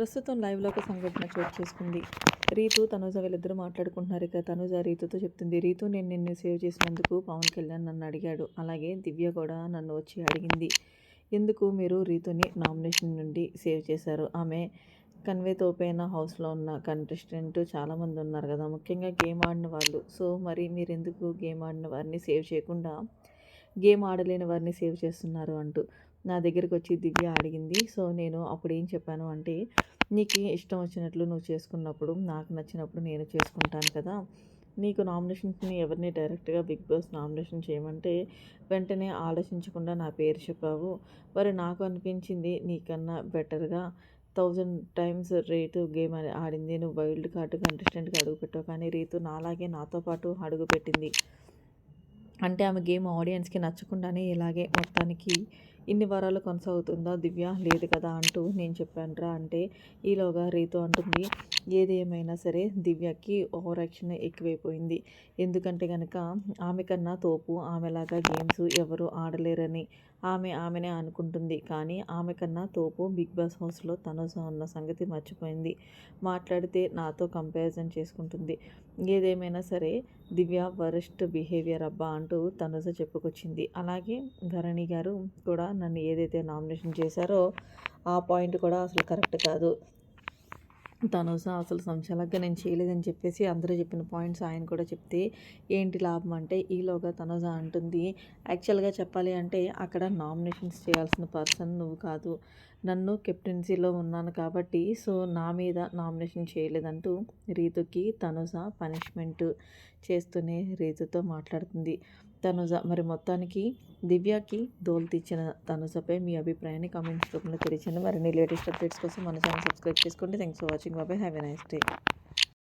ప్రస్తుతం లైవ్‌లో ఒక సంఘటన చోటు చేసుకుంది. రీతు, తనూజ వీళ్ళిద్దరూ మాట్లాడుకుంటున్నారు. ఇక తనూజ రీతుతో చెప్తుంది. "రీతు, నేను నిన్ను సేవ్ చేసినందుకు పవన్ కళ్యాణ్ నన్ను అడిగాడు. అలాగే దివ్య కూడా నన్ను వచ్చి అడిగింది. ఎందుకు మీరు రీతుని నామినేషన్ నుండి సేవ్ చేశారు? ఆమె కన్వే తోపైన హౌస్‌లో ఉన్న కంటెస్టెంట్ చాలామంది ఉన్నారు కదా! ముఖ్యంగా గేమ్ ఆడిన వాళ్ళు. సో, మరి మీరెందుకు గేమ్ ఆడిన వారిని సేవ్ చేయకుండా గేమ్ ఆడలేని వారిని సేవ్ చేస్తున్నారు?" అంటూ నా దగ్గరికొచ్చి దివ్య అడిగింది. సో, నేను అప్పుడేం చెప్పాను అంటే, "నీకు ఇష్టం వచ్చినట్లు నువ్వు చేసుకున్నప్పుడు, నాకు నచ్చినప్పుడు నేను చేసుకుంటాను కదా! నీకు నామినేషన్స్‌ని ఎవరిని డైరెక్ట్‌గా బిగ్ బాస్ నామినేషన్ చేయమంటే, వెంటనే ఆలోచించకుండా నా పేరు చెప్పావు. మరి నాకు అనిపించింది నీకన్నా బెటర్‌గా 1000 టైమ్స్ రీతు గేమ్ ఆడింది. నువ్వు వైల్డ్ కార్డ్ కంటెస్టెంట్‌గా అడుగుపెట్టావు. కానీ రీతు నాలాగే నాతో పాటు అడుగుపెట్టింది. అంటే ఆమె గేమ్ ఆడియన్స్‌కి నచ్చకుండానే ఇలాగే మొత్తానికి ఇన్ని వారాలు కొనసాగుతుందా దివ్య? లేదు కదా!" అంటూ నేను చెప్పానురా అంటే, ఈలోగా రీతు అంటుంది, "ఏది ఏమైనా సరే దివ్యకి ఓవర్ యాక్షన్ ఎక్కువైపోయింది. ఎందుకంటే గనక ఆమె కన్నా తోపు ఆమెలాగా గేమ్స్ ఎవరు ఆడలేరని ఆమెనే అనుకుంటుంది. కానీ ఆమె కన్నా తోపు బిగ్ బాస్ హౌస్‌లో తనుజ ఉన్న సంగతి మర్చిపోయింది. మాట్లాడితే నాతో కంపారిజన్ చేసుకుంటుంది. ఏదేమైనా సరే దివ్య వరస్ట్ బిహేవియర్ అబ్బా!" అంటూ తనుజ చెప్పుకొచ్చింది. అలాగే భరణి గారు కూడా నన్ను ఏదైతే నామినేషన్ చేశారో ఆ పాయింట్ కూడా అసలు కరెక్ట్ కాదు. తనుజ అసలు సంచలనంగా నేను చేయలేదని చెప్పేసి అందరూ చెప్పిన పాయింట్స్ ఆయన కూడా చెప్తే ఏంటి లాభం అంటే, ఈలోగా తనుజ అంటుంది, "యాక్చువల్‌గా చెప్పాలి అంటే అక్కడ నామినేషన్స్ చేయాల్సిన పర్సన్ నువ్వు కాదు. నన్ను కెప్టెన్సీలో ఉన్నాను కాబట్టి సో నా మీద నామినేషన్ చేయలేదంటూ రీతుకి తనుజ పనిష్మెంట్ చేస్తూనే రీతుతో మాట్లాడుతుంది. తనుజ మరి మొత్తానికి దివ్యకి దోలు తీర్చిన తనుజపై మీ అభిప్రాయాన్ని కామెంట్స్ రూపంలో తెలియచేయండి. మరిన్ని లేటెస్ట్ అప్డేట్స్ కోసం మన ఛానల్ సబ్స్క్రైబ్ చేసుకోండి. Thanks for watching. Bye. Have a nice day.